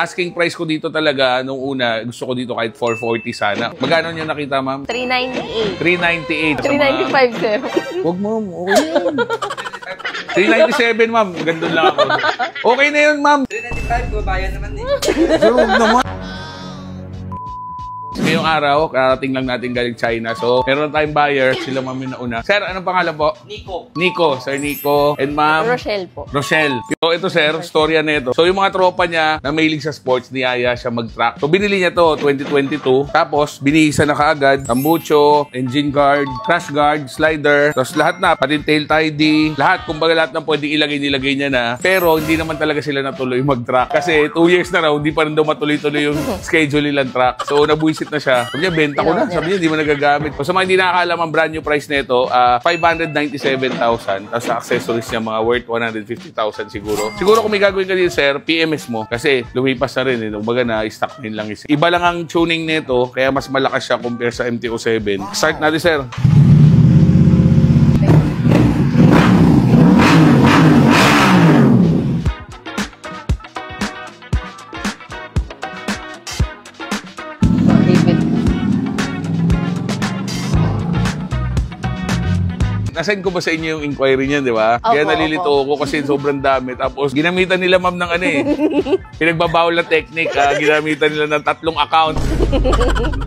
Asking price ko dito talaga, nung una, gusto ko dito kahit 440 sana. Magkano niyo nakita, ma'am? 398. 398. 395, sir. Huwag, ma'am. Okay yan. 397, ma'am. Gandun lang ako. Okay na yun, ma'am. 395, babayan naman eh. Sir, huwag naman. Ngayong araw, karating lang natin galing China. So, meron tayong buyer. Sila ma'am yung nauna. Sir, anong pangalan po? Nico. Nico. Sir Nico. And ma'am? Rochelle po. Rochelle. So, ito sir, storya na ito. So, yung mga tropa niya na mahilig sa sports, niyaya siya mag-track. So, binili niya to 2022. Tapos, binihisa na kaagad. Tambucho, engine guard, crash guard, slider. Tapos, lahat na. Pati tail tidy. Lahat. Kumbaga lahat ng pwedeng ilagay, nilagay niya na. Pero, hindi naman talaga sila natuloy mag-track. Kasi, 2 years na raw, hindi pa rin daw matuloy-tuloy yung schedule nilang track. So, nabuisit na siya. Sabi niya, benta ko na. Sabi niya, hindi mo nagagamit. So, sa mga hindi nakakaalam ang brand new price nito, 597,000. Tapos sa accessories niya, mga worth 150,000 siguro. Siguro kung may gagawin ka dito, sir, PMS mo. Kasi lumipas na rin. Kumbaga na, stock din lang isa. Iba lang ang tuning nito, kaya mas malakas siya compare sa MT-07. Start natin, sir. Nasend ko ba sa inyo yung inquiry niya, di ba? Kaya nalilito ako kasi sobrang dami. Tapos ginamitan nila ma'am ng ano eh. Pinagbabawal na technique. Ginamitan nila ng 3 account.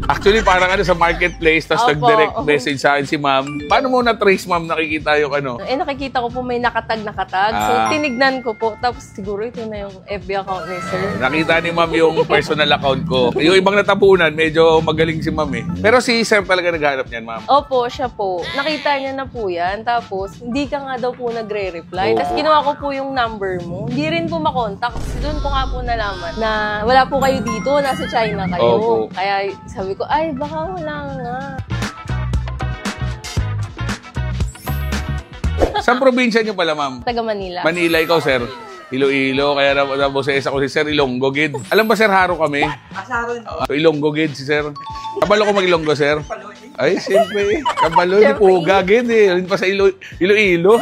Actually, parang ano sa marketplace, tapos nag-direct message sa akin si ma'am. Paano mo na-trace ma'am nakikita yung ano? Nakikita ko po may nakatag. So, tinignan ko po. Tapos siguro ito na yung FB account ni sir. Nakita ni ma'am yung personal account ko. Yung ibang natapunan, medyo magaling si ma'am eh. Pero si sir talaga naghanap niyan, ma'am. Opo, siya po. Nakita niya na po yan. Tapos, hindi ka nga daw po nagre-reply. Tapos, kinuha ko po yung number mo. Hindi rin po makontak. Kasi doon ko nga po nalaman na wala po kayo dito. Nasa China kayo. Opo. Kaya sabi ko, ay, baka wala nga. Saan probinsya niyo pala, ma'am? Taga Manila. Manila, ikaw, sir? Iloilo, kaya naboses ako si Sir Ilonggo Gid. Alam ba, sir, haro kami? Asaron. Ilonggo Gid si Sir. Kabalo ko mag-Ilonggo, sir? Ay, siyempre. Kabalo, di po gagid eh. Alin pa sa Iloilo.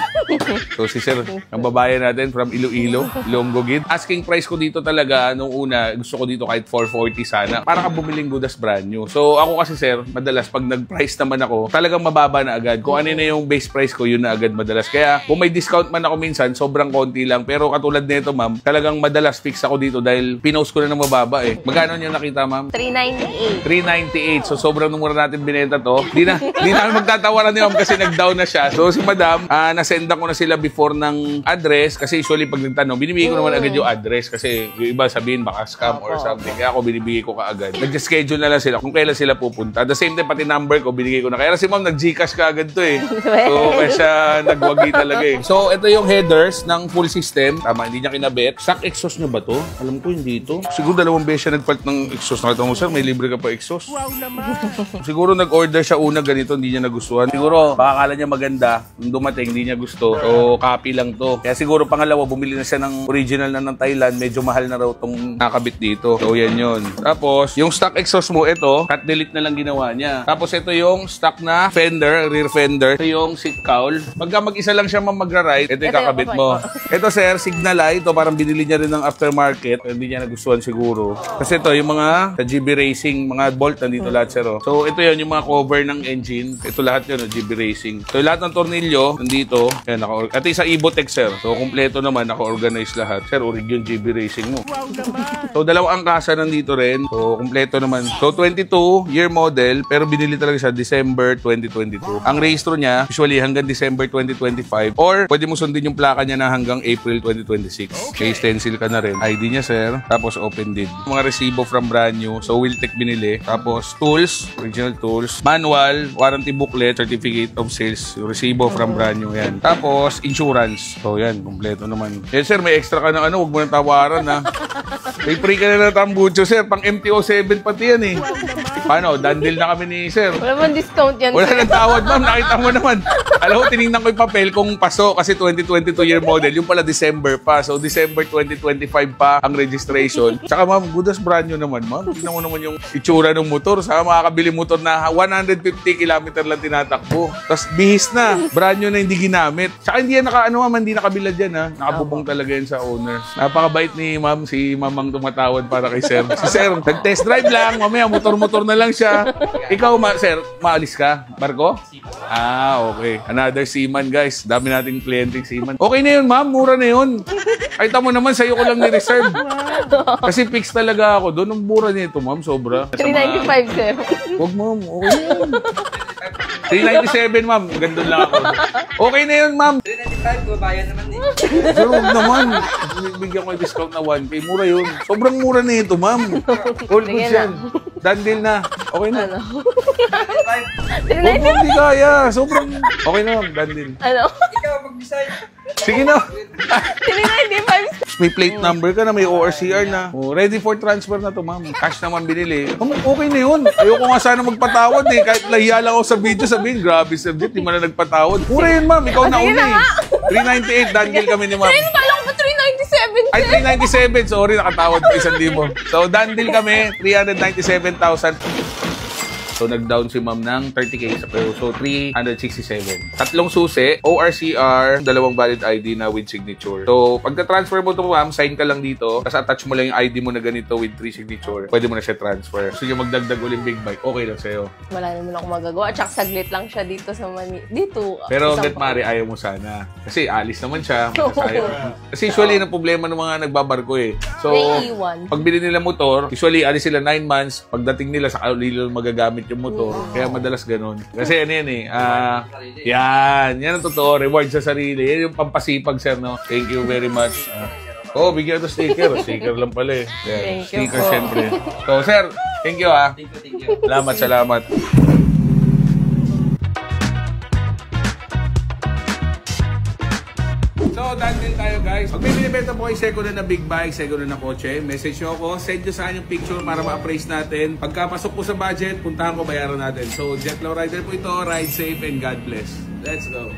So, si Sir, ang babae natin from Iloilo, Ilonggo Gid. Asking price ko dito talaga, nung una, gusto ko dito kahit 440 sana. Para ka bumiling Gudas brand new. So, ako kasi, Sir, madalas pag nag-price naman ako, talagang mababa na agad. Kung ano na yung base price ko, yun na agad madalas. Kaya, kung may discount man ako minsan, sobrang konti lang. Pero katulad nito, ma'am, talagang madalas fix ako dito dahil pinost ko na ng mababa eh. Magkano niyo nakita, ma'am? 398. 398. So, sobrang mura natin binenta to. Di namin magtatawaran ni ma'am kasi nag-down na siya. So, si madam, nasendan ko na sila before ng address kasi usually pag nagtanong, binibigay ko naman agad yung address kasi yung iba sabihin baka scam or something. Kaya ako binibigay ko kaagad. Nag-schedule na lang sila kung kailan sila pupunta. At the same time, pati number ko, binigay ko na. Kaya si ma'am, nag-Gcash kaagad to eh. So, kaya siya nagwagi talaga eh. So, ito yung headers ng full system. Tama, hindi niya kinabit. Stock exhaust nyo ba to? Alam ko hindi to. Siguro 2 beses siya nagpalit ng exhaust. Nakita mo, sir, may libre ka pa exhaust. Wow naman. Siguro nag-order siya una ganito, hindi niya nagustuhan. Siguro, baka akala niya maganda. Nung dumating, hindi niya gusto. So, copy lang to. Kaya siguro pangalawa, bumili na siya ng original na ng Thailand. Medyo mahal na raw tong nakabit dito. So, yan yun. Tapos, yung stock exhaust mo, ito, cut delete na lang ginawa niya. Tapos, ito yung stock na fender, rear fender. Ito yung seat cowl. Pagka mag-isa lang siya magra-ride, ito yung kakabit mo. Ito, sir, signal light. Ito, parang binili niya rin ng aftermarket. Hindi niya nagustuhan siguro. Kasi ito, yung mga GB Racing, mga bolt, nandito lahat, sir. So, ito yun, yung mga cover ng engine. Ito lahat yun, GB Racing. So, lahat ng tornilyo, nandito. Yan, ito yung sa Ibotech, sir. So, kumpleto naman, naka-organize lahat. Sir, orig yung GB Racing mo. Wow naman! So, 2 angkasa nandito rin. So, kumpleto naman. So, 22-year model, pero binili talaga siya December 2022. Ang rehistro niya, usually hanggang December 2025. Or, pwede mo sundin yung plaka niya na hanggang April 2026. Okay, stencil ka na rin. ID niya, sir. Tapos, open did. Mga resibo from brand new. So, Wiltec binili. Tapos, tools, original tools. Manual, warranty booklet, certificate of sales, resibo from brand new yan. Tapos, insurance. So, yan, kumpleto naman. Yes, sir, may extra ka ng ano, huwag mo nang tawaran, ha. May free ka na ng tambucho, sir. Pang MT-07 pati yan, eh. Paano? Dandil na kami ni sir. Wala bang discount yan, Wala sir? nang tawad, ma'am. Nakita mo naman. Alam mo, tinignan ko yung papel kung paso kasi 2022 year model. Yung pala December pa. So, December 2025 pa ang registration. Tsaka, ma'am, good as brand new naman, ma'am. Tignan mo naman yung itsura ng motor. Saka makakabili motor na 150 km lang tinatakbo. Tapos, bihis na. Brand new na hindi ginamit. Tsaka, hindi yan hindi nakabilad yan, ha. Nakabubong talaga yan sa owner. Napakabait ni ma'am. Si mamang tumatawad para kay sir. Si sir, nag-test drive lang. Mamaya, motor-motor na lang siya. Ikaw, sir, maalis ka? Marco? Okay. Another seaman, guys. Dami nating kliyenteng seaman. Okay na yun, ma'am. Mura na yun. Kahit mo naman, sa'yo ko lang ni-reserve. Kasi fix talaga ako doon. Ang mura nito, ma'am. Sobra. 395, sir. Huwag, ma'am. Okay na yun. 397, ma'am. Gandun lang ako. Okay na yun, ma'am. 395, babayan naman eh. Pero huwag naman. Bigyan ko yung discount na 1K. Mura yun. Sobrang mura na ito, ma'am. All goods yan. Done deal na. Okay na. Ano? 395. Huwag mo, hindi kaya. Sobrang... Okay na, ma'am. Done deal. Ano? Ikaw, mag-decide. Sige na. 395. May plate number ka na, may ORCR na. Ready for transfer na to, ma'am. Cash naman binili. Okay na yun. Ayoko nga sana magpatawad eh. Kahit lahiya lang ako sa video, sabihin, grabe, Sir Jet, di mo na nagpatawad. Mura yun, ma'am. Ikaw na sige una na eh. 398, done deal kami ni ma'am. Ayun, kala ko ba 397, Ay, sir? 397. Sorry, nakatawad pa 1,000. So, done deal kami. 397,000. So, nag-down si ma'am ng 30K sa pero. So, 367. Tatlong susi, ORCR, dalawang valid ID na with signature. So, pagka-transfer mo ito, ma'am, sign ka lang dito. Tapos attach mo lang yung ID mo na ganito with 3 signature. Pwede mo na siya transfer. So, yung magdagdag ulit big bike, okay lang sa'yo. Wala naman ako magagawa. Tsaka saglit lang siya dito sa Dito. Pero isang hanggat maaari, ayaw mo sana. Kasi alis naman siya. Kasi usually, yung problema ng mga nagbabarko eh. So, Naiiwan. pag bili nila motor, usually, alis sila 9 months. Pagdating nila, sa nila magagamit yung motor. Kaya madalas ganun. Kasi ano yan eh. Yan ang totoo. Reward sa sarili. Yan yung pampasipag, sir, no? Thank you very much. Bigyan ito sticker. Sticker lang pala eh. Yan. Thank you Sticker, po. syempre. So, sir, thank you ah. Thank you. Salamat. So, done deal tayo, guys. Pag may binibenta po kayo second na big bike, second na kotse, message nyo ako, send nyo saan yung picture para ma-appraise natin. Pagkapasok po sa budget, puntahan ko, bayaran natin. So, Jet Low Rider po ito. Ride safe and God bless. Let's go.